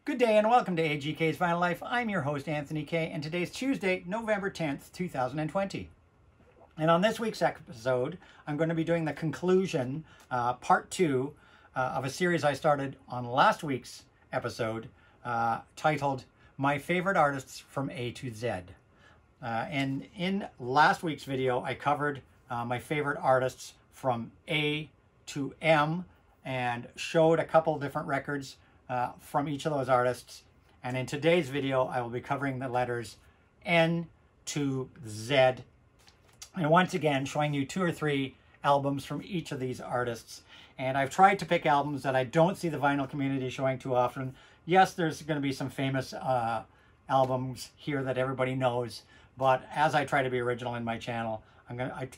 Good day and welcome to AGK's Vinyl Life. I'm your host, Anthony K, and today's Tuesday, November 10th, 2020. And on this week's episode, I'm going to be doing the conclusion, part 2, of a series I started on last week's episode, titled My Favorite Artists from A to Z. And in last week's video, I covered my favorite artists from A to M and showed a couple different records from each of those artists. And in today's video, I will be covering the letters N to Z. And once again, showing you 2 or 3 albums from each of these artists. And I've tried to pick albums that I don't see the vinyl community showing too often. Yes, there's going to be some famous albums here that everybody knows. But as I try to be original in my channel, I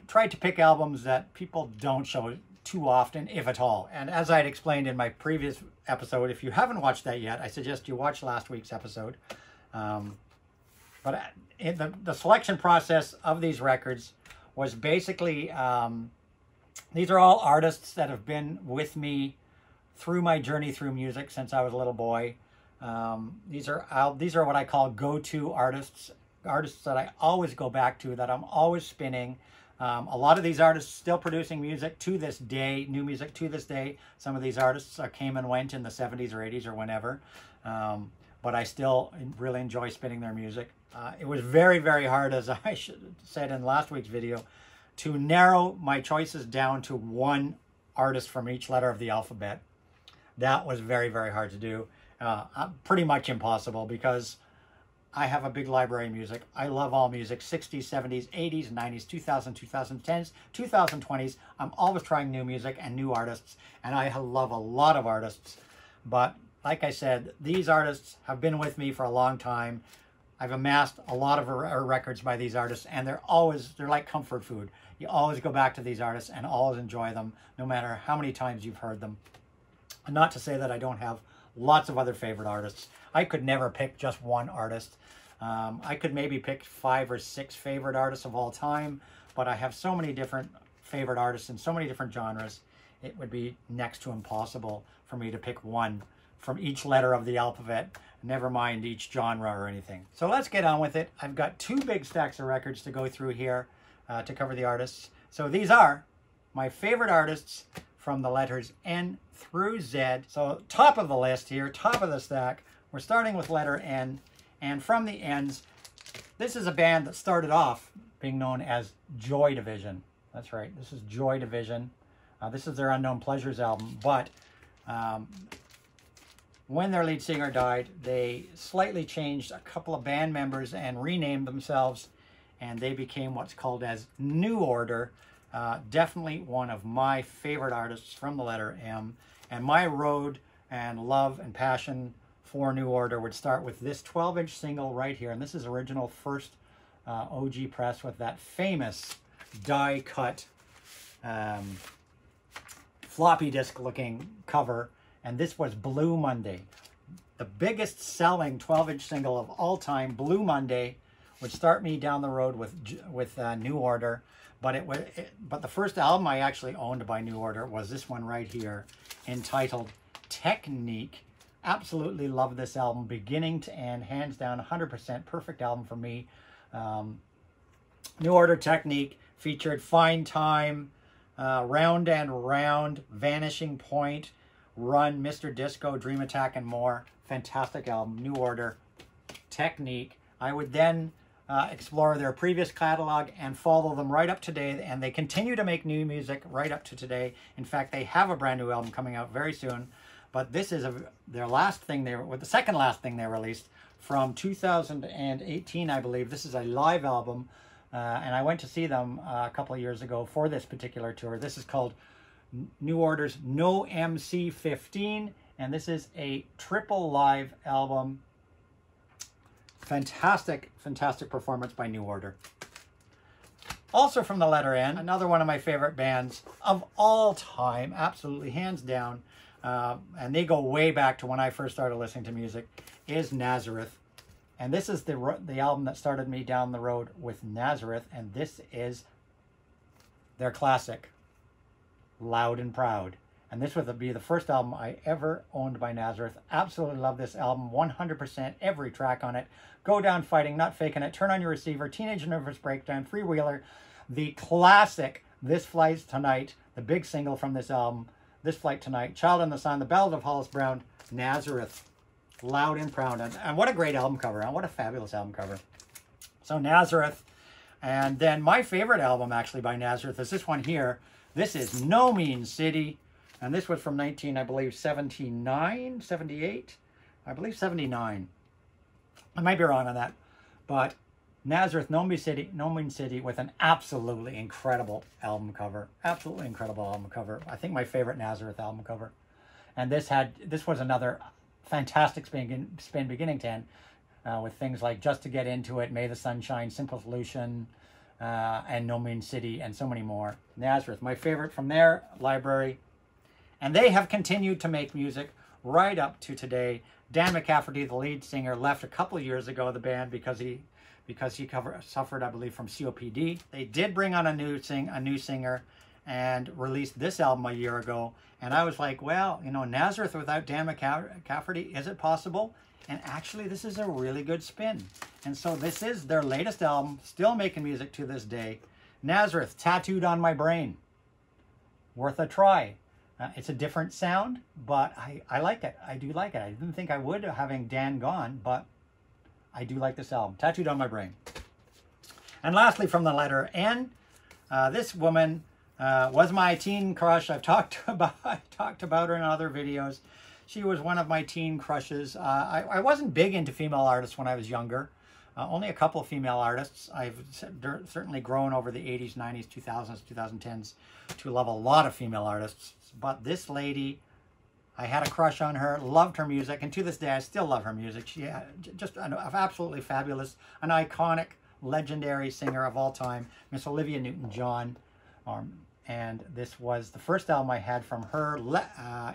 tried to pick albums that people don't show too often, if at all. And as I had explained in my previous episode, if you haven't watched that yet, I suggest you watch last week's episode. But in the selection process of these records was basically, these are all artists that have been with me through my journey through music since I was a little boy. These are what I call go-to artists that I always go back to, that I'm always spinning. A lot of these artists still producing music to this day, new music to this day. Some of these artists came and went in the 70s or 80s or whenever, but I still really enjoy spinning their music. It was very, very hard, as I said in last week's video, to narrow my choices down to one artist from each letter of the alphabet. That was very, very hard to do. Pretty much impossible, because I have a big library of music. I love all music, 60s, 70s, 80s, 90s, 2000s, 2010s, 2020s. I'm always trying new music and new artists, and I love a lot of artists. But like I said, these artists have been with me for a long time. I've amassed a lot of records by these artists, and they're like comfort food. You always go back to these artists and always enjoy them, no matter how many times you've heard them. And not to say that I don't have lots of other favorite artists. I could never pick just one artist. I could maybe pick 5 or 6 favorite artists of all time, but I have so many different favorite artists in so many different genres, it would be next to impossible for me to pick one from each letter of the alphabet, never mind each genre or anything. So let's get on with it. I've got 2 big stacks of records to go through here to cover the artists. So these are my favorite artists from the letters N through Z. So top of the list here, top of the stack, we're starting with letter N. And from the N's, this is a band that started off being known as Joy Division. That's right, this is Joy Division. This is their Unknown Pleasures album, but when their lead singer died, they slightly changed a couple of band members and renamed themselves, and they became what's called as New Order. Definitely one of my favorite artists from the letter M. And my road and love and passion for New Order would start with this 12-inch single right here. And this is original first OG press with that famous die-cut floppy disk looking cover. And this was Blue Monday. The biggest selling 12-inch single of all time, Blue Monday, would start me down the road with New Order. But the first album I actually owned by New Order was this one right here, entitled Technique. Absolutely love this album, beginning to end, hands down, 100% perfect album for me. New Order Technique featured Fine Time, Round and Round, Vanishing Point, Run, Mr. Disco, Dream Attack, and more. Fantastic album, New Order Technique. I would then explore their previous catalog and follow them right up to today, and they continue to make new music right up to today. In fact, they have a brand new album coming out very soon. But this is their last thing the second last thing they released from 2018, I believe. This is a live album, and I went to see them a couple of years ago for this particular tour. This is called New Order's No MC 15, and this is a triple live album. Fantastic, fantastic performance by New Order. Also from the letter N, another one of my favorite bands of all time, absolutely hands down. And they go way back to when I first started listening to music, is Nazareth. And this is the album that started me down the road with Nazareth, and this is their classic, Loud and Proud. And this would be the first album I ever owned by Nazareth. Absolutely love this album, 100%, every track on it. Go Down Fighting, Not Faking It, Turn on Your Receiver, Teenage Nervous Breakdown, Freewheeler, the classic This Flight Tonight, the big single from this album, This Flight Tonight, Child in the Sun, The Ballad of Hollis Brown, Nazareth, loud and proud. And what a great album cover, and what a fabulous album cover. So Nazareth. And then my favorite album actually by Nazareth is this one here. This is No Mean City. And this was from I believe 79, 78? I believe 79. I might be wrong on that. But Nazareth, No Mean City with an absolutely incredible album cover. Absolutely incredible album cover. I think my favorite Nazareth album cover. And this was another fantastic spin beginning to end, with things like Just to Get Into It, May the Sun Shine, Simple Solution, and No Mean City, and so many more. Nazareth, my favorite from their library. And they have continued to make music right up to today. Dan McCafferty, the lead singer, left a couple of years ago the band because he suffered, I believe, from COPD. They did bring on a new singer and released this album a year ago. And I was like, well, you know, Nazareth without Dan McCafferty, is it possible? And actually, this is a really good spin. And so this is their latest album, still making music to this day. Nazareth, Tattooed on My Brain. Worth a try. It's a different sound, but I like it. I do like it. I didn't think I would, having Dan gone, but I do like this album. Tattooed on My Brain. And lastly, from the letter N, this woman was my teen crush. I've talked about her in other videos. She was one of my teen crushes. I wasn't big into female artists when I was younger. Only a couple of female artists. I've certainly grown over the 80s, 90s, 2000s, 2010s to love a lot of female artists. But this lady, I had a crush on her, loved her music, and to this day I still love her music. She just an absolutely fabulous, an iconic, legendary singer of all time, Miss Olivia Newton-John. And this was the first album I had from her.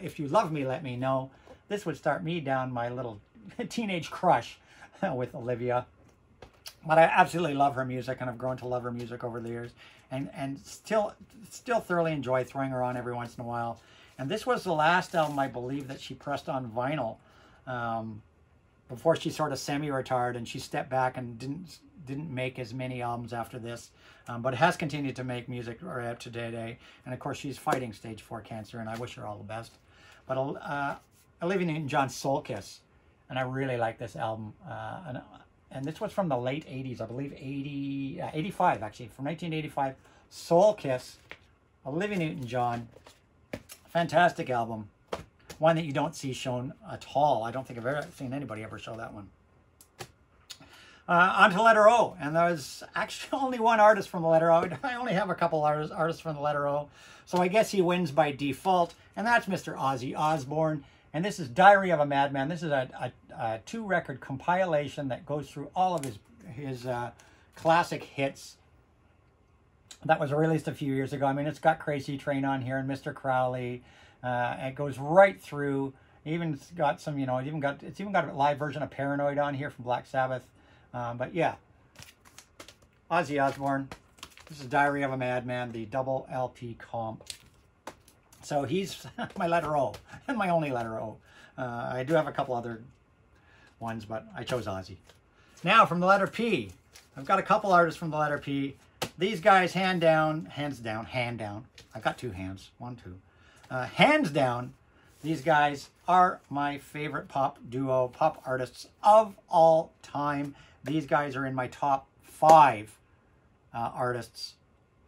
If You Love Me, Let Me Know. This would start me down my little teenage crush with Olivia. But I absolutely love her music, and I've grown to love her music over the years, and still thoroughly enjoy throwing her on every once in a while. And this was the last album, I believe, that she pressed on vinyl before she sort of semi-retired, and she stepped back and didn't make as many albums after this, but has continued to make music right up to today. And of course, she's fighting stage 4 cancer, and I wish her all the best. But Olivia Newton-John's Soul Kiss, and I really like this album. And this was from the late 80s, I believe 85 actually, from 1985. Soul Kiss, Olivia Newton-John, fantastic album. One that you don't see shown at all. I don't think I've ever seen anybody ever show that one. On to letter O, and there's actually only one artist from the letter O. I only have a couple artists from the letter O, so I guess he wins by default, and that's Mr. Ozzy Osbourne. And this is Diary of a Madman. This is a 2-record compilation that goes through all of his classic hits that was released a few years ago. I mean, it's got Crazy Train on here and Mr. Crowley. It goes right through. Even got some, it's even got a live version of Paranoid on here from Black Sabbath. But yeah, Ozzy Osbourne. This is Diary of a Madman, the double LP comp. So he's my letter O, and my only letter O. I do have a couple other ones, but I chose Ozzy. Now from the letter P, I've got a couple artists from the letter P. These guys, hands down. I've got two hands, 1, 2. Hands down, these guys are my favorite pop artists of all time. These guys are in my top 5 artists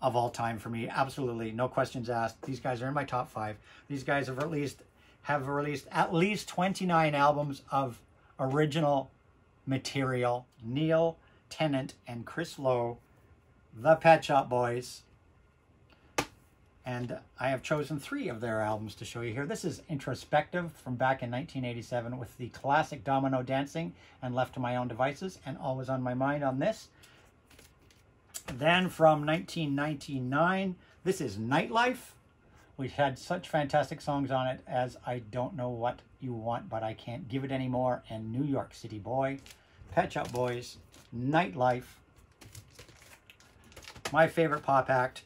of all time for me. Absolutely, no questions asked. These guys are in my top 5. These guys have released at least 29 albums of original material. Neil Tennant and Chris Lowe, the Pet Shop Boys. And I have chosen 3 of their albums to show you here. This is Introspective from back in 1987 with the classic Domino Dancing and Left to My Own Devices and Always on My Mind on this. Then from 1999, this is Nightlife. We've had such fantastic songs on it as I Don't Know What You Want, But I Can't Give It Anymore, and New York City Boy. Pet Shop Boys, Nightlife. My favorite pop act.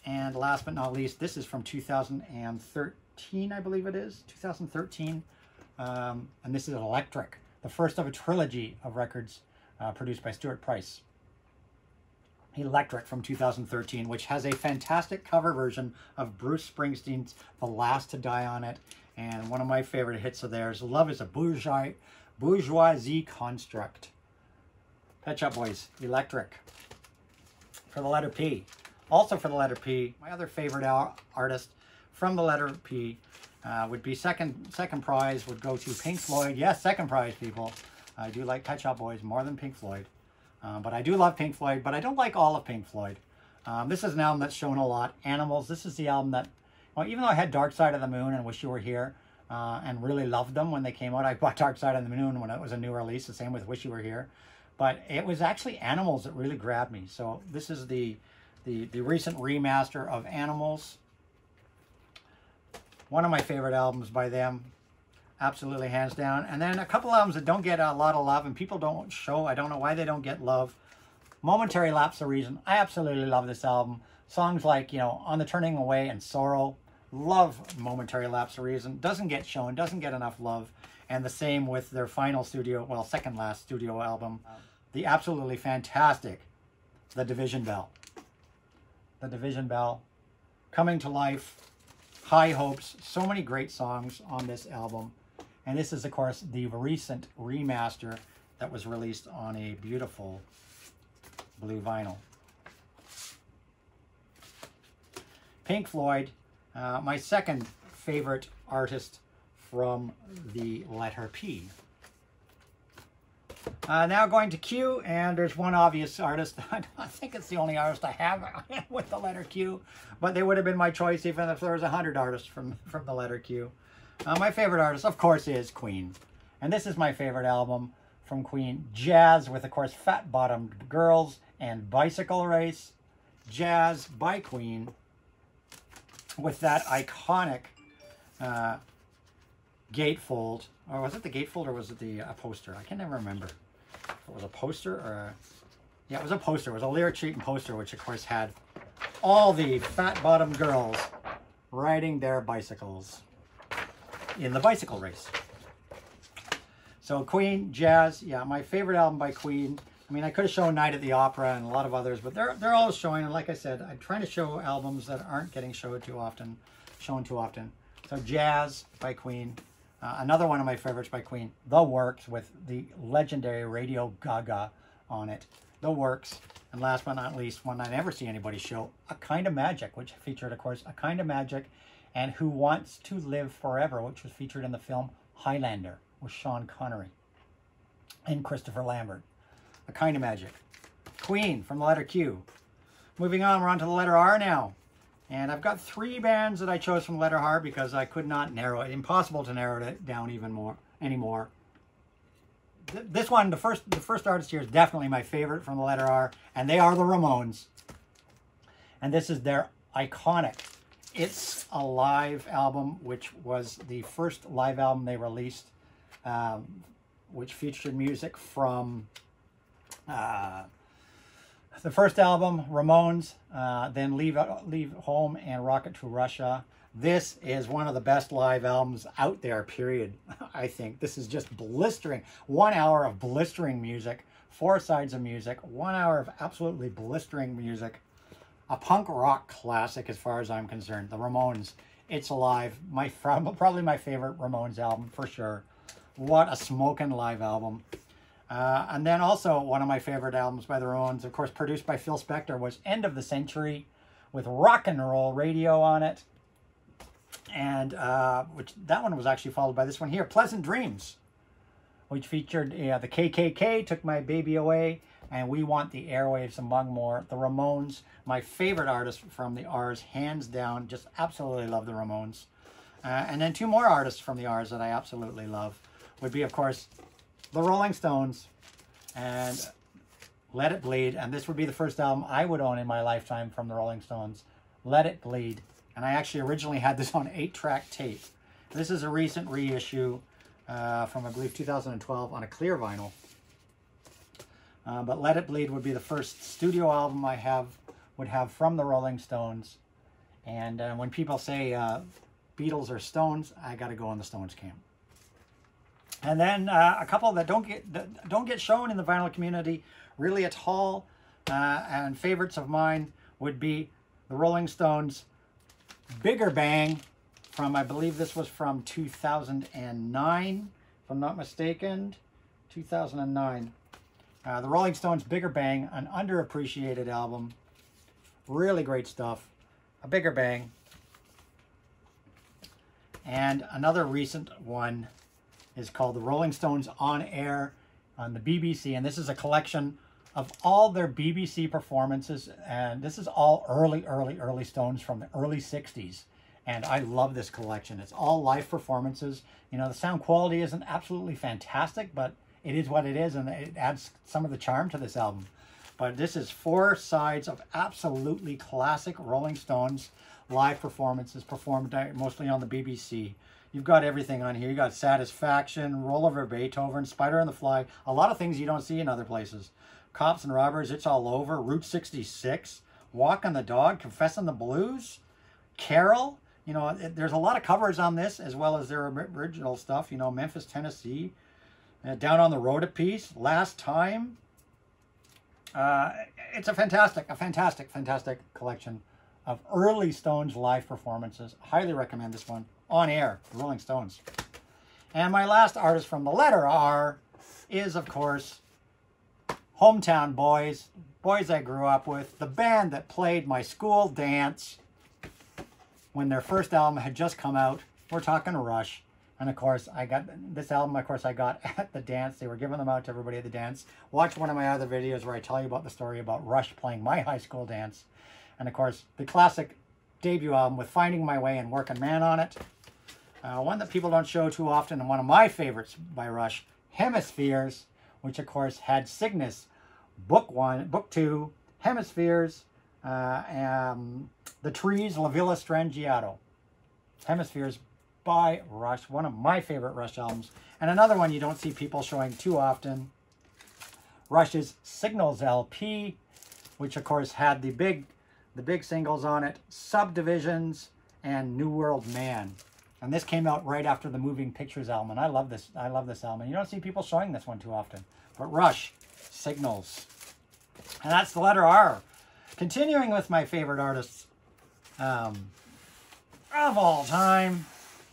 And last but not least, this is from 2013, I believe it is, 2013. And this is Electric, the first of a trilogy of records produced by Stuart Price. Electric from 2013, which has a fantastic cover version of Bruce Springsteen's The Last to Die on it. And one of my favorite hits of theirs, Love is a Bourgeoisie Construct. Pet Shop Boys, Electric. For the letter P. Also for the letter P, my other favorite artist from the letter P would be second prize would go to Pink Floyd. Yes, second prize, people. I do like Pet Shop Boys more than Pink Floyd. But I do love Pink Floyd, but I don't like all of Pink Floyd. This is an album that's shown a lot. Animals, this is the album that, well, even though I had Dark Side of the Moon and Wish You Were Here, and really loved them when they came out. I bought Dark Side of the Moon when it was a new release, the same with Wish You Were Here. But it was actually Animals that really grabbed me. So this is the recent remaster of Animals. One of my favorite albums by them. Absolutely, hands down. And then a couple albums that don't get a lot of love and people don't show. I don't know why they don't get love. Momentary Lapse of Reason. I absolutely love this album. Songs like, you know, On the Turning Away and Sorrow. Love Momentary Lapse of Reason. Doesn't get shown, doesn't get enough love. And the same with their final studio, well, second last studio album. The absolutely fantastic The Division Bell. The Division Bell. Coming to Life. High Hopes. So many great songs on this album. And this is, of course, the recent remaster that was released on a beautiful blue vinyl. Pink Floyd, my second favorite artist from the letter P. Now going to Q, and there's one obvious artist. I think it's the only artist I have with the letter Q, but they would have been my choice even if there was 100 artists from the letter Q. My favorite artist, of course, is Queen. And this is my favorite album from Queen. Jazz with, of course, Fat Bottomed Girls and Bicycle Race. Jazz by Queen with that iconic gatefold. Or was it the gatefold or was it the poster? I can never remember. If it was a poster or a... Yeah, it was a poster. It was a lyric sheet and poster, which, of course, had all the fat-bottomed girls riding their bicycles in the bicycle race. So Queen, Jazz, yeah, my favorite album by Queen. I mean, I could have shown Night at the Opera and a lot of others, but they're all showing. And like I said, I'm trying to show albums that aren't getting shown too often. So Jazz by Queen. Another one of my favorites by Queen, The Works, with the legendary Radio Gaga on it. The Works. And last but not least, one I never see anybody show, A Kind of Magic, which featured, of course, A Kind of Magic, and Who Wants to Live Forever, which was featured in the film Highlander with Sean Connery and Christopher Lambert. A Kind of Magic. Queen from the letter Q. Moving on, we're on to the letter R now. And I've got 3 bands that I chose from the letter R because I could not narrow it. Impossible to narrow it down anymore. This one, the first artist here is definitely my favorite from the letter R, and they are the Ramones. And this is their iconic It's Alive album, which was the first live album they released, which featured music from the first album, Ramones, then Leave Home and Rocket to Russia. This is one of the best live albums out there, period. I think this is just blistering. 1 hour of blistering music, 4 sides of music, 1 hour of absolutely blistering music. A punk rock classic as far as I'm concerned. The Ramones, It's Alive, probably my favorite Ramones album for sure. What a smoking live album. And then also one of my favorite albums by the Ramones, of course produced by Phil Spector, was End of the Century with Rock and Roll Radio on it. And that one was actually followed by this one here, Pleasant Dreams, which featured the KKK, Took My Baby Away, and We Want the Airwaves, among more. The Ramones, my favorite artist from the R's, hands down. Just absolutely love the Ramones. And then 2 more artists from the R's that I absolutely love would be, of course, the Rolling Stones and Let It Bleed. And this would be the first album I would own in my lifetime from the Rolling Stones, Let It Bleed. And I actually originally had this on 8-track tape. This is a recent reissue from, I believe, 2012 on a clear vinyl. But Let It Bleed would be the first studio album I would have from the Rolling Stones. And when people say Beatles or Stones, I got to go on the Stones camp. And then a couple that don't get shown in the vinyl community really at all, and favorites of mine would be the Rolling Stones' Bigger Bang from, I believe this was from 2009, if I'm not mistaken, 2009. The Rolling Stones' Bigger Bang, an underappreciated album, really great stuff. A Bigger Bang. And another recent one is called the Rolling Stones On Air on the BBC, and this is a collection of all their BBC performances, and this is all early Stones from the early 60s, and I love this collection. It's all live performances. You know, the sound quality isn't absolutely fantastic, but it is what it is, and it adds some of the charm to this album. But this is 4 sides of absolutely classic Rolling Stones live performances performed mostly on the BBC. You've got everything on here. You got Satisfaction, Roll Over Beethoven, Spider and the Fly. A lot of things you don't see in other places. Cops and Robbers, It's All Over, Route 66, Walking the Dog, Confessing the Blues, Carol. You know, there's a lot of covers on this as well as their original stuff. You know, Memphis, Tennessee, Down on the Road a Piece, Last Time. It's a fantastic collection of early Stones live performances. Highly recommend this one. On Air, the Rolling Stones. And my last artist from the letter R is, of course, Hometown Boys. Boys I grew up with. The band that played my school dance when their first album had just come out. We're talking Rush. And of course, I got this album, of course, I got at the dance. They were giving them out to everybody at the dance. Watch one of my other videos where I tell you about the story about Rush playing my high school dance. And of course, the classic debut album with Finding My Way and Working Man on it. One that people don't show too often, and one of my favorites by Rush, Hemispheres, which of course had Cygnus, Book 1, Book 2, Hemispheres, The Trees, La Villa Strangiato. Hemispheres by Rush, one of my favorite Rush albums. And another one you don't see people showing too often, Rush's Signals LP, which of course had the big singles on it, Subdivisions and New World Man. And this came out right after the Moving Pictures album, and I love this album. You don't see people showing this one too often. But Rush, Signals. And that's the letter R. Continuing with my favorite artists of all time.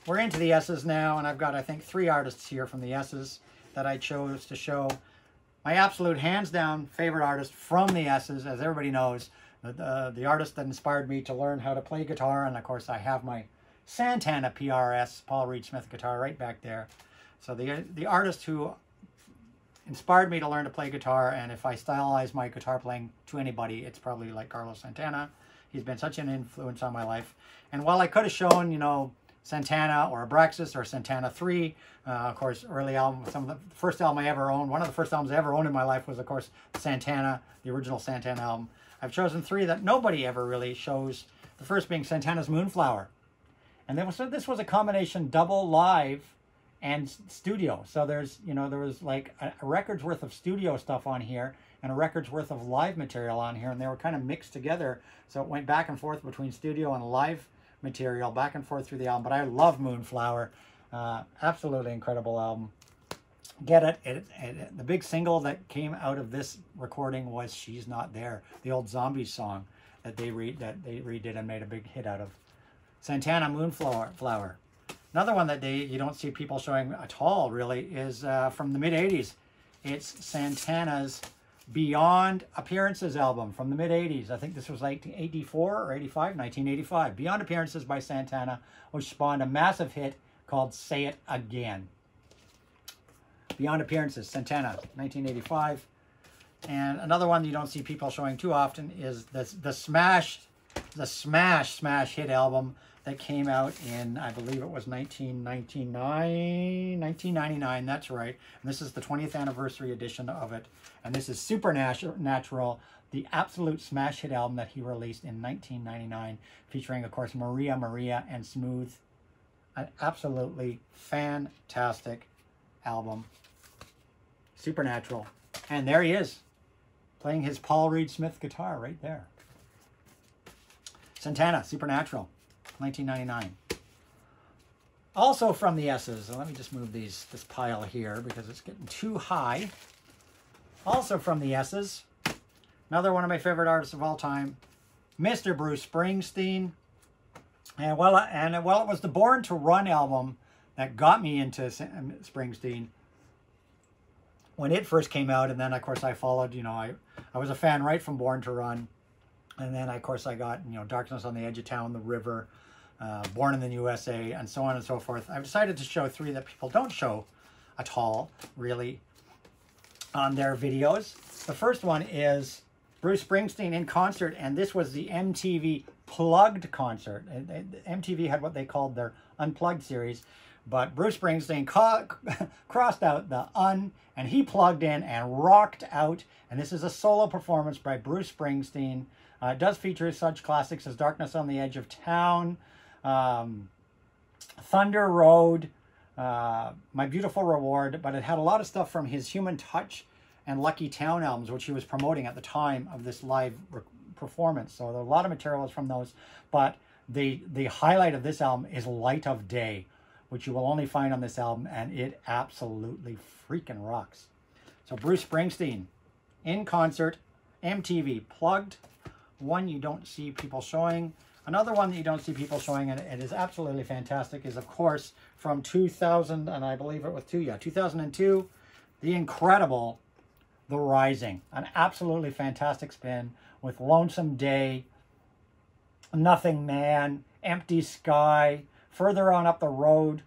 We're into the S's now, and I've got, I think, 3 artists here from the S's that I chose to show. My absolute hands-down favorite artist from the S's, as everybody knows, the artist that inspired me to learn how to play guitar, and of course I have my Santana PRS, Paul Reed Smith guitar, right back there. So the artist who inspired me to learn to play guitar, and if I stylize my guitar playing to anybody, it's probably like Carlos Santana. He's been such an influence on my life. And while I could have shown, you know, Santana or Abraxas or Santana 3, of course, early album, some of the first album I ever owned, one of the first albums I ever owned in my life was, of course, Santana, the original Santana album. I've chosen 3 that nobody ever really shows. The first being Santana's Moonflower. And this was a combination double live and studio. So there's, you know, there was like a record's worth of studio stuff on here and a record's worth of live material on here, and they were kind of mixed together. So it went back and forth between studio and live material, back and forth through the album. But I love Moonflower. Absolutely incredible album. Get it. The big single that came out of this recording was She's Not There, the old Zombies song that they redid and made a big hit out of. Santana Moonflower. Another one that you don't see people showing at all, really, is from the mid-'80s. It's Santana's Beyond Appearances album from the mid-'80s. I think this was like 84 or 85, 1985. Beyond Appearances by Santana, which spawned a massive hit called Say It Again. Beyond Appearances, Santana, 1985. And another one you don't see people showing too often is the smash hit album that came out in, I believe it was 1999, that's right. And this is the 20th anniversary edition of it. And this is Supernatural, the absolute smash hit album that he released in 1999, featuring, of course, Maria Maria and Smooth. An absolutely fantastic album. Supernatural. And there he is, playing his Paul Reed Smith guitar right there. Santana, Supernatural, 1999. Also from the S's, so let me just move this pile here because it's getting too high. Also from the S's, another one of my favorite artists of all time, Mr. Bruce Springsteen. And well, it was the Born to Run album that got me into Springsteen when it first came out. And then, of course, I followed, you know, I was a fan right from Born to Run. And then, of course, I got, you know, Darkness on the Edge of Town, The River, Born in the USA, and so on and so forth. I've decided to show 3 that people don't show at all, really, on their videos. The first one is Bruce Springsteen in concert, and this was the MTV Plugged concert. MTV had what they called their Unplugged series, but Bruce Springsteen crossed out the un, and he plugged in and rocked out, and this is a solo performance by Bruce Springsteen. It does feature such classics as Darkness on the Edge of Town, Thunder Road, My Beautiful Reward, but it had a lot of stuff from his Human Touch and Lucky Town albums, which he was promoting at the time of this live performance. So there are a lot of materials from those, but the highlight of this album is Light of Day, which you will only find on this album, and it absolutely freaking rocks. So Bruce Springsteen in concert, MTV Plugged, one you don't see people showing. Another one that you don't see people showing, and it is absolutely fantastic, is, of course, from 2000, and I believe it was 2002, the incredible The Rising. An absolutely fantastic spin with Lonesome Day, Nothing Man, Empty Sky, Further On Up the Road,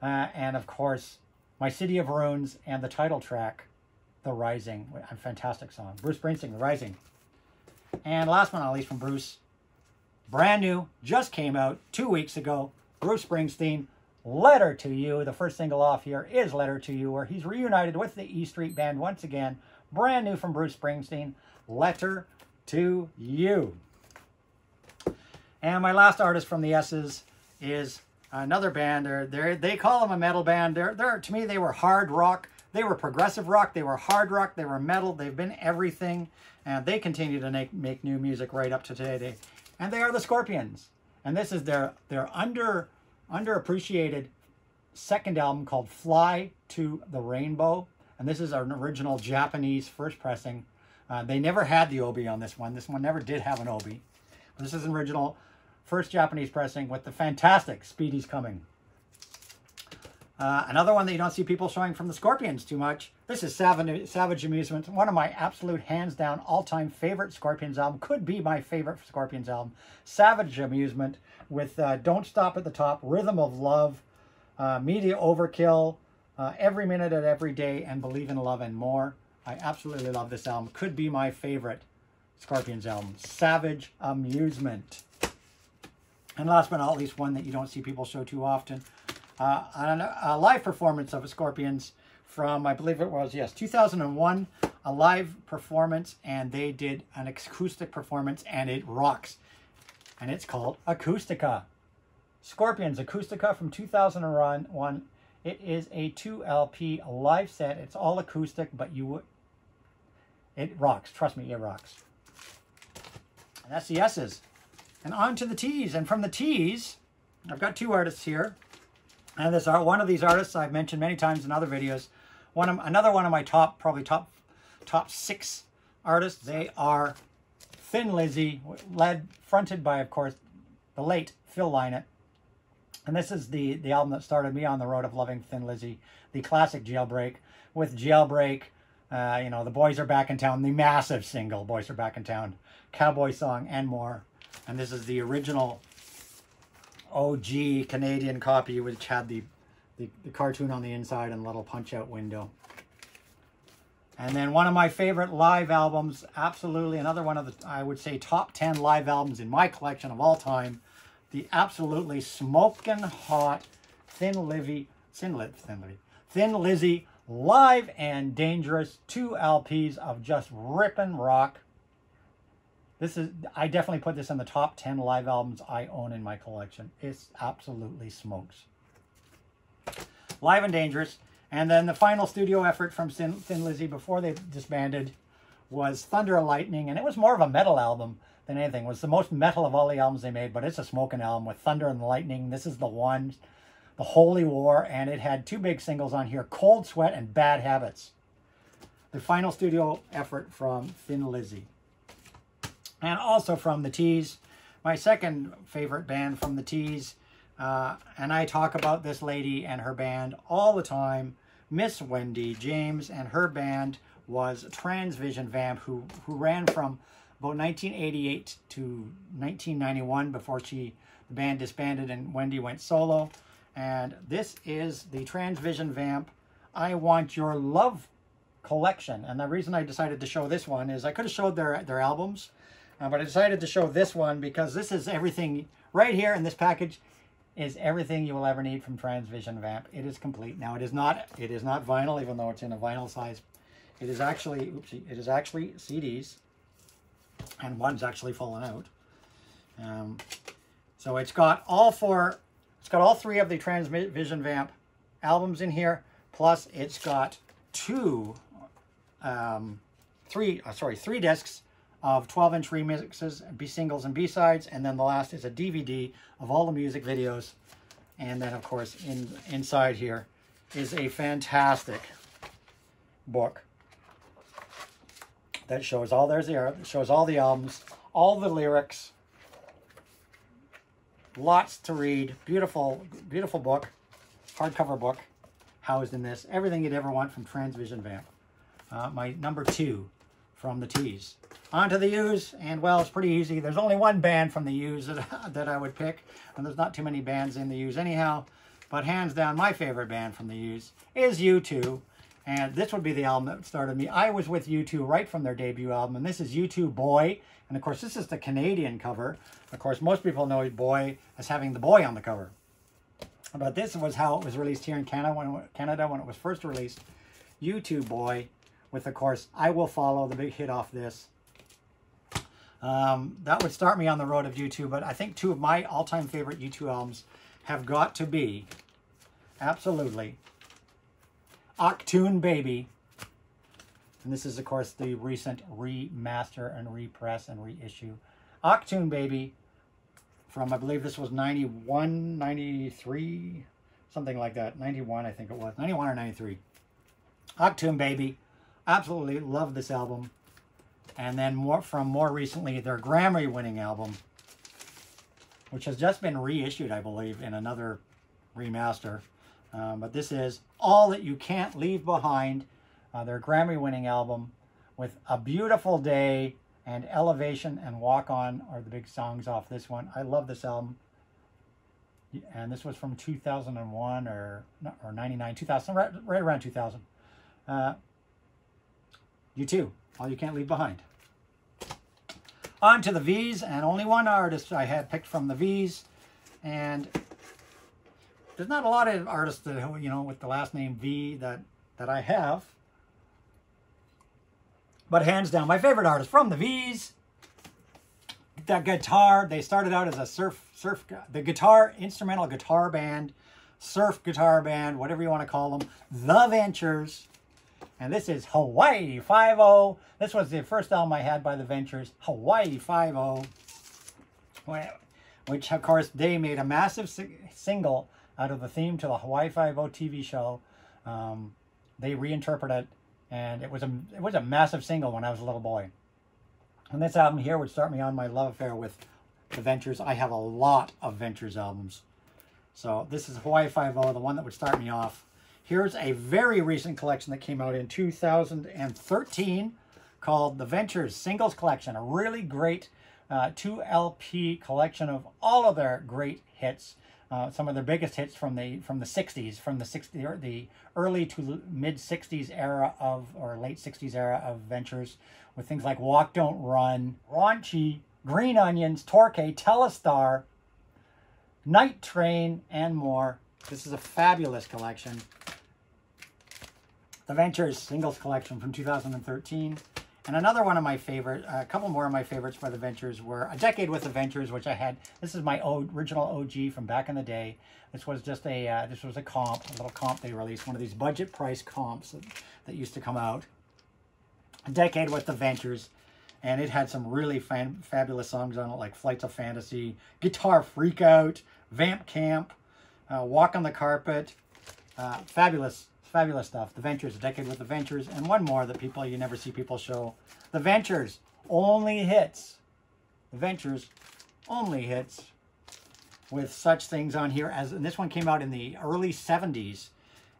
and, of course, My City of Ruins, and the title track, The Rising. A fantastic song. Bruce Springsteen, The Rising. And last but not least from Bruce, brand new, just came out 2 weeks ago, Bruce Springsteen, Letter to You. The first single off here is Letter to You, where he's reunited with the E Street Band once again. Brand new from Bruce Springsteen, Letter to You. And my last artist from the S's is another band. They call them a metal band. To me, they were hard rock. They were progressive rock. They were hard rock. They were metal. They've been everything. And they continue to make new music right up to today. And they are the Scorpions. And this is their underappreciated second album called Fly to the Rainbow. And this is an original Japanese first pressing. They never had the Obi on this one. This one never did have an Obi. But this is an original first Japanese pressing with the fantastic Speedy's Coming. Another one that you don't see people showing from the Scorpions too much. This is Savage Amusement. One of my absolute hands-down all-time favorite Scorpions album. Could be my favorite Scorpions album. Savage Amusement with Don't Stop at the Top, Rhythm of Love, Media Overkill, Every Minute at Every Day, and Believe in Love and More. I absolutely love this album. Could be my favorite Scorpions album. Savage Amusement. And last but not least, one that you don't see people show too often. A live performance of a Scorpions from, I believe it was, yes, 2001. A live performance, and they did an acoustic performance, and it rocks. And it's called Acoustica. Scorpions Acoustica from 2001. It is a 2 LP live set. It's all acoustic, but it rocks. Trust me, it rocks. And that's the S's. And on to the T's. And from the T's, I've got 2 artists here. And one of these artists I've mentioned many times in other videos. Another one of my top 6 artists. They are Thin Lizzy, fronted by, of course, the late Phil Lynott. And this is the album that started me on the road of loving Thin Lizzy, the classic Jailbreak. With Jailbreak, you know, The Boys Are Back in Town, the massive single, Boys Are Back in Town, Cowboy Song, and more. And this is the original OG Canadian copy, which had the cartoon on the inside and a little punch-out window. And then one of my favorite live albums, absolutely another one of the, I would say, top 10 live albums in my collection of all time, the absolutely smoking hot Thin Lizzy, Live and Dangerous, 2 LPs of just ripping rock. I definitely put this in the top 10 live albums I own in my collection. It's absolutely smokes. Live and Dangerous. And then the final studio effort from Thin Lizzy before they disbanded was Thunder and Lightning. And it was more of a metal album than anything. It was the most metal of all the albums they made, but it's a smoking album with Thunder and Lightning. This is the one, The Holy War, and it had 2 big singles on here, Cold Sweat and Bad Habits. The final studio effort from Thin Lizzy. And also from the Tees, my second favorite band from the Tees, and I talk about this lady and her band all the time, Miss Wendy James, and her band was Transvision Vamp, who ran from about 1988 to 1991 before the band disbanded and Wendy went solo. And this is the Transvision Vamp I Want Your Love collection. And the reason I decided to show this one is I could have showed their albums, but I decided to show this one because this is everything right here in this package is everything you will ever need from Transvision Vamp. It is complete. Now it is not vinyl, even though it's in a vinyl size. It is actually, oopsie, it is actually CDs, and one's actually fallen out. So it's got all 3 of the Transvision Vamp albums in here, plus it's got 3 discs of 12-inch remixes, B-singles and B-sides, and then the last is a DVD of all the music videos. And then, of course, inside here is a fantastic book that shows all the albums, all the lyrics, lots to read. Beautiful, beautiful book, hardcover book, housed in this. Everything you'd ever want from Transvision Vamp. My number 2 from the Tees. On to the U's, and well, it's pretty easy. There's only one band from the U's that I would pick, and there's not too many bands in the U's anyhow. But hands down, my favorite band from the U's is U2. And this would be the album that started me. I was with U2 right from their debut album, and this is U2 Boy. And of course, this is the Canadian cover. Of course, most people know Boy as having the boy on the cover. But this was how it was released here in Canada when it was first released. U2 Boy, with, of course, I Will Follow, the big hit off this. That would start me on the road of U2, but I think 2 of my all-time favorite U2 albums have got to be, absolutely, Achtung Baby. And this is, of course, the recent remaster and repress and reissue. Achtung Baby from, I believe this was 91, 93, something like that. 91, I think it was. 91 or 93. Achtung Baby. Absolutely love this album. And then more recently, their Grammy-winning album, which has just been reissued, I believe, in another remaster. But this is All That You Can't Leave Behind, their Grammy-winning album, with A Beautiful Day and Elevation and Walk On are the big songs off this one. I love this album. And this was from 2001 or 99, 2000, right around 2000. U2, All You Can't Leave Behind. On to the V's, and only one artist I had picked from the V's. And there's not a lot of artists that, you know, with the last name V that I have. But hands down, my favorite artist from the V's, that guitar, they started out as a instrumental guitar band, surf guitar band, whatever you want to call them, The Ventures. And this is Hawaii 5-0. This was the first album I had by The Ventures, Hawaii 5-0. Which, of course, they made a massive single out of the theme to the Hawaii 5-0 TV show. They reinterpreted it, and it was a massive single when I was a little boy. And this album here would start me on my love affair with The Ventures. I have a lot of Ventures albums. So this is Hawaii 5-0, the one that would start me off. Here's a very recent collection that came out in 2013 called The Ventures Singles Collection. A really great 2 LP collection of all of their great hits. Some of their biggest hits from the 60s, the early to mid 60s era of, or late 60s era of Ventures, with things like Walk Don't Run, Raunchy, Green Onions, Torquay, Telestar, Night Train, and more. This is a fabulous collection. The Ventures Singles Collection from 2013. And another one of my favorite, a couple more of my favorites by The Ventures were A Decade with The Ventures, which I had. This is my original OG from back in the day. This was just a, this was a little comp they released, one of these budget price comps that used to come out. A Decade with The Ventures. And it had some really fabulous songs on it, like Flights of Fantasy, Guitar Freakout, Vamp Camp, Walk on the Carpet. Fabulous stuff. The Ventures, A Decade with the Ventures, and one more that you never see people show. The Ventures, only hits. The Ventures, only hits with such things on here as, and this one came out in the early 70s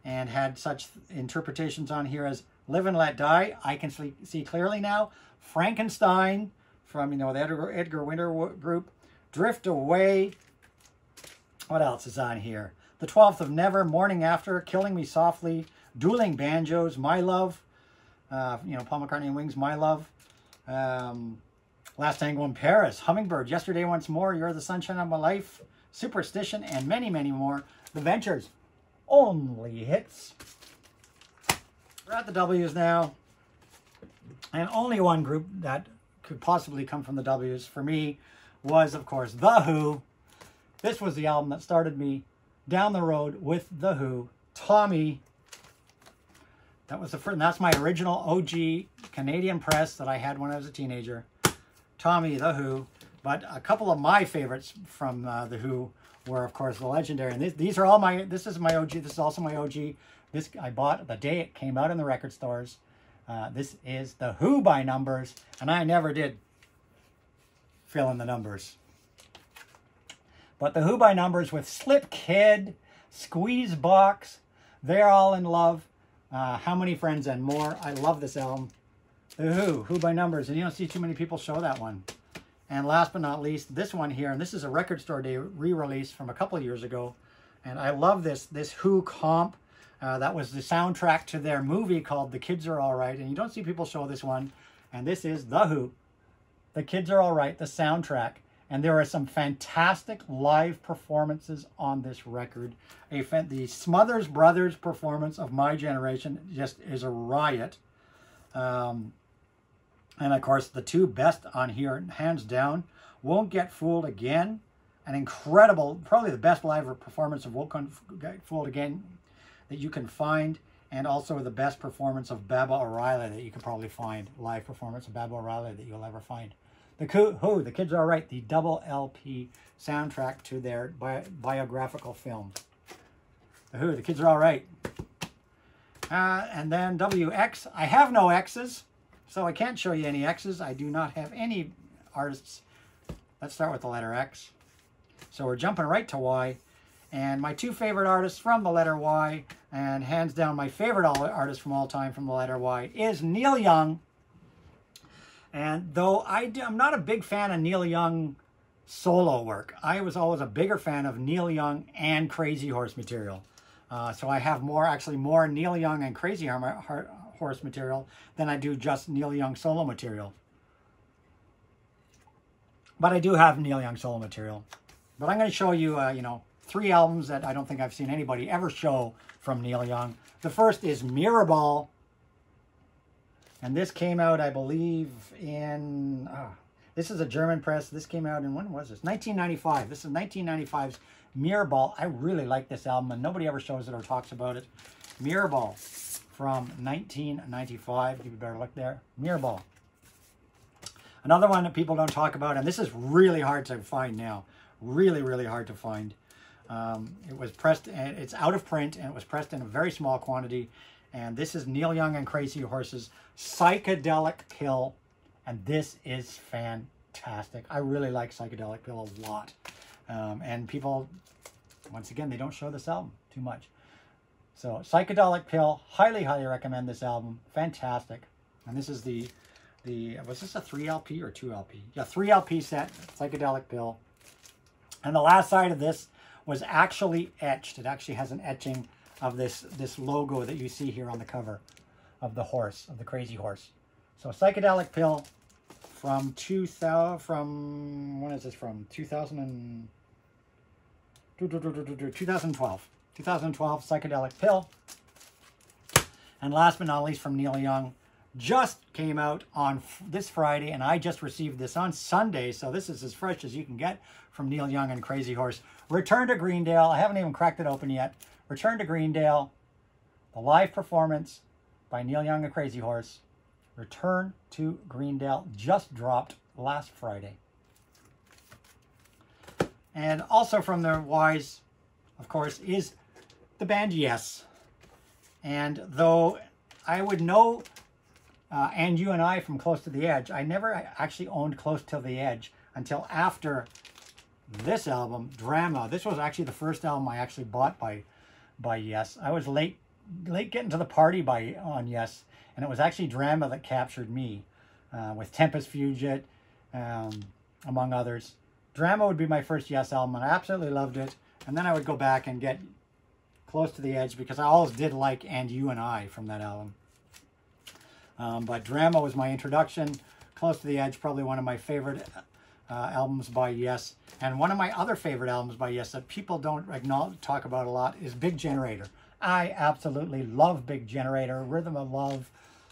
and had such interpretations on here as Live and Let Die, I Can See Clearly Now, Frankenstein from, the Edgar Winter group, Drift Away. What else is on here? The 12th of Never, Morning After, Killing Me Softly, Dueling Banjos, My Love, Paul McCartney and Wings, My Love, Last Tango in Paris, Hummingbird, Yesterday Once More, You're the Sunshine of My Life, Superstition, and many, many more. The Ventures, only hits. We're at the W's now. And only one group that could possibly come from the W's for me was, of course, The Who. This was the album that started me down the road with The Who. Tommy. That was the first, and that's my original OG Canadian press that I had when I was a teenager. Tommy, The Who. But a couple of my favorites from The Who were, of course, the legendary. And these are all my, this is my OG. This is also my OG. This I bought the day it came out in the record stores. This is The Who by Numbers. And I never did fill in the numbers. But The Who by Numbers with Slip Kid, Squeeze Box, They're All in Love, How Many Friends and More. I love this album. The Who by Numbers. And you don't see too many people show that one. And last but not least, this one here. And this is a Record Store Day re-release from a couple of years ago. And I love this Who comp. That was the soundtrack to their movie called The Kids Are All Right. And you don't see people show this one. And this is The Who. The Kids Are All Right, the soundtrack. And there are some fantastic live performances on this record. The Smothers Brothers performance of My Generation just is a riot. And of course, the two best on here, hands down, Won't Get Fooled Again. An incredible, probably the best live performance of Won't Get Fooled Again that you can find. And also the best performance of Baba O'Reilly that you can probably find. Live performance of Baba O'Reilly that you'll ever find. The Who, The Kids Are All Right, the double LP soundtrack to their biographical film. The Who, The Kids Are All Right. And then WX. I have no X's, so I can't show you any X's. I do not have any artists. Let's start with the letter X. So we're jumping right to Y. And my two favorite artists from the letter Y, and hands down my favorite artist from all time from the letter Y, is Neil Young. And though I'm not a big fan of Neil Young solo work, I was always a bigger fan of Neil Young and Crazy Horse material. So I have more Neil Young and Crazy Horse material than I do just Neil Young solo material. But I do have Neil Young solo material. But I'm going to show you, 3 albums that I don't think I've seen anybody ever show from Neil Young. The first is Mirrorball. And this came out, I believe, in... this is a German press. This came out in, when was this? 1995. This is 1995's Mirrorball. I really like this album, and nobody ever shows it or talks about it. Mirrorball from 1995. Give you a better look there. Mirrorball. Another one that people don't talk about, and this is really hard to find now. Really, really hard to find. It was pressed, and it's out of print, and it was pressed in a very small quantity. And this is Neil Young and Crazy Horse's Psychedelic Pill. And this is fantastic. I really like Psychedelic Pill a lot. And people, once again, they don't show this album too much. So Psychedelic Pill, highly, highly recommend this album. Fantastic. And this is was this a 3LP or 2LP? Yeah, 3LP set, Psychedelic Pill. And the last side of this was actually etched. It actually has an etching of this logo that you see here on the cover of the horse, of the Crazy Horse. So Psychedelic Pill from 2000, when is this from? 2012. 2012 Psychedelic Pill. And last but not least from Neil Young, just came out on this Friday, and I just received this on Sunday, so this is as fresh as you can get from Neil Young and Crazy Horse. Return to Greendale. I haven't even cracked it open yet. Return to Greendale, the live performance by Neil Young and Crazy Horse. Return to Greendale just dropped last Friday. And also from their Wise, of course, is the band Yes. And though I would know And You and I from Close to the Edge, I never actually owned Close to the Edge until after this album, Drama. This was actually the first album I actually bought by Yes. I was late getting to the party on Yes, and it was actually Drama that captured me, with Tempest Fugit, among others. Drama would be my first Yes album, and I absolutely loved it. And then I would go back and get Close to the Edge, because I always did like And You and I from that album. But Drama was my introduction. Close to the Edge, probably one of my favorite albums by Yes. And one of my other favorite albums by Yes that people don't talk about a lot is Big Generator. I absolutely love Big Generator. Rhythm of Love,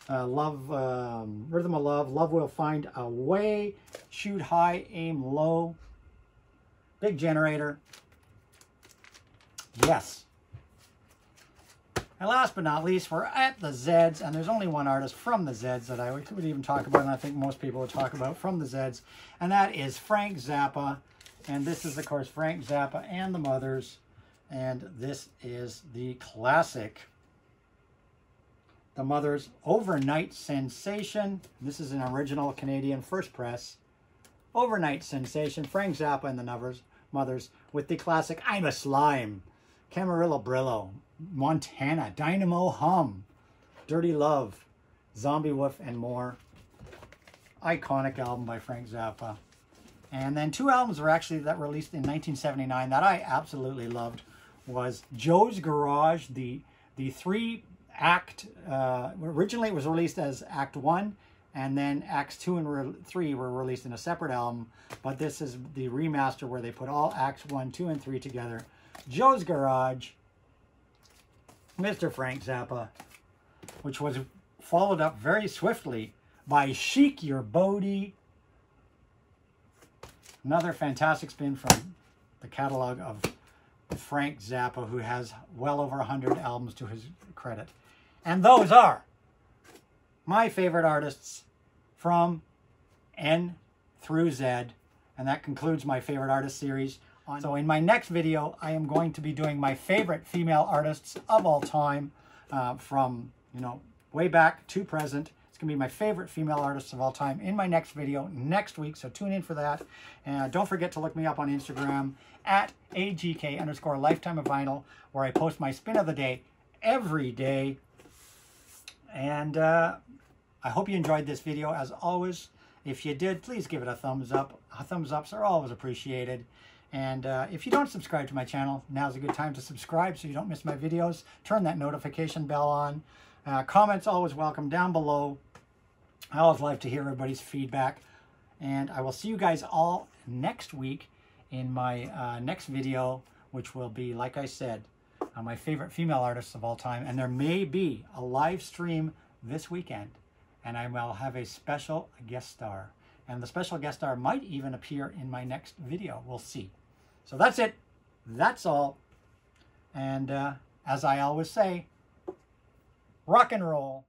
Rhythm of Love, Love Will Find a Way, Shoot High, Aim Low. Big Generator. Yes. And last but not least, we're at the Zeds, and there's only one artist from the Zeds that I would even talk about, and I think most people would talk about from the Zeds, and that is Frank Zappa. And this is, of course, Frank Zappa and the Mothers, and this is the classic, The Mothers, Overnight Sensation. This is an original Canadian first press. Overnight Sensation, Frank Zappa and the Mothers, with the classic I'm a Slime, Camarillo Brillo, Montana, Dynamo Hum, Dirty Love, Zombie Wolf, and more. Iconic album by Frank Zappa. And then two albums were actually that released in 1979 that I absolutely loved was Joe's Garage, the 3-act, originally it was released as Act 1, and then Acts 2 and 3 were released in a separate album, but this is the remaster where they put all Acts 1, 2, and 3 together. Joe's Garage, Mr. Frank Zappa, which was followed up very swiftly by Chic Your Bodie. Another fantastic spin from the catalog of Frank Zappa, who has well over 100 albums to his credit. And those are my favorite artists from N through Z. And that concludes my favorite artist series. So in my next video, I am going to be doing my favorite female artists of all time, from, way back to present. It's going to be my favorite female artists of all time in my next video next week, so tune in for that. And don't forget to look me up on Instagram at AGK_Lifetime of Vinyl, where I post my spin of the day every day. And I hope you enjoyed this video. As always, if you did, please give it a thumbs up. Thumbs ups are always appreciated. And if you don't subscribe to my channel, now's a good time to subscribe so you don't miss my videos. Turn that notification bell on. Comments always welcome down below. I always like to hear everybody's feedback. And I will see you guys all next week in my next video, which will be, like I said, my favorite female artists of all time. And there may be a live stream this weekend. And I will have a special guest star. And the special guest star might even appear in my next video. We'll see. So that's it. That's all. And as I always say, rock and roll.